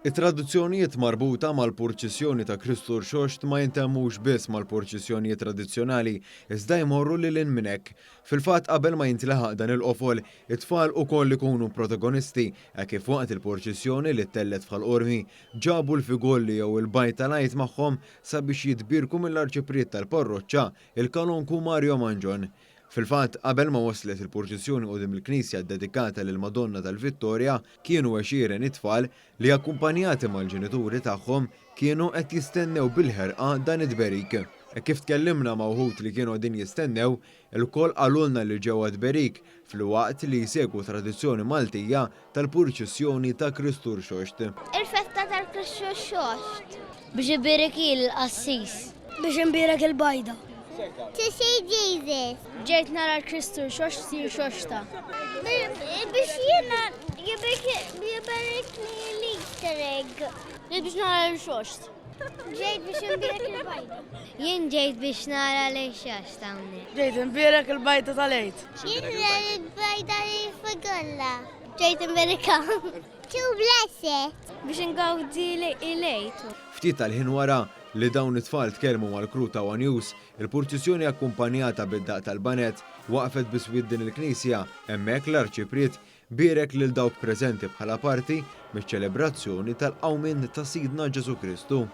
It-tradizzjonijiet marbuta mal-purċissjoni ta' Kristu Rxoxt ma jintemmux biss mal-purċissjonijiet tradizzjonali, iżda jmorru lil minn hekk. Fil-fatt qabel ma jintlaħaq dan il-qofol, it-tfal ukoll ikunu protagonisti hekk kif waqt il-purċissjoni li tellet f'Ħalqormi ġabu l-figolli jew il-bajt tal-għajt magħhom sabiex jitbirku mill-arċipriet tal-parroċċa il-Kalonku Mario Manġon. Fil-fatt, qabel ma waslet il-purċissjoni qudiem il-Knisja dedikata lil Madonna tal-Vittorja, kienu għexieren it-tfal li akkumpanjati mal-ġenituri tagħhom kienu qed jistennew bil-ħerqa dan it-tberik. Kif tkellimna ma' wħud li kienu qegħdin jistennew, il-koll qalulna li ġewwa tberik fil-waqt li jsegwu tradizzjoni Maltija tal-purċissjoni ta' Kristu Rxoxt. Il-festa tal-Kristu Rxoxt. Biex ibirek il-qassis. Biex imbirek il-bajda. To see Jesus. Ġejt nara l-Kristu Rxoxt sir xoxta. Biex jena jibarek li l-Easter egg. Biex nara l-xoxt. Ġejt biex imbirek il-bajda. Jien ġejt biex nara l-xoxta hawnhekk. Ġejt imbirek il-bajda tal-għejt. Jena il-bajda li fagolla. Ġejt imbireka. To bless it. Biex ngawdi l-lejt. Ftit tal-ħin wara li dawn it-tfal tkellmu mal-kru ta' One News, il-purċissjoni akkumpanjata bid-daq tal-banet waqfet biswid din il-Knisja hemmhekk l-Arċipriet bierek lil dawk preżenti bħala parti miċ-ċelebrazzjoni tal-qawmin ta' Sidna Ġesu Kristu.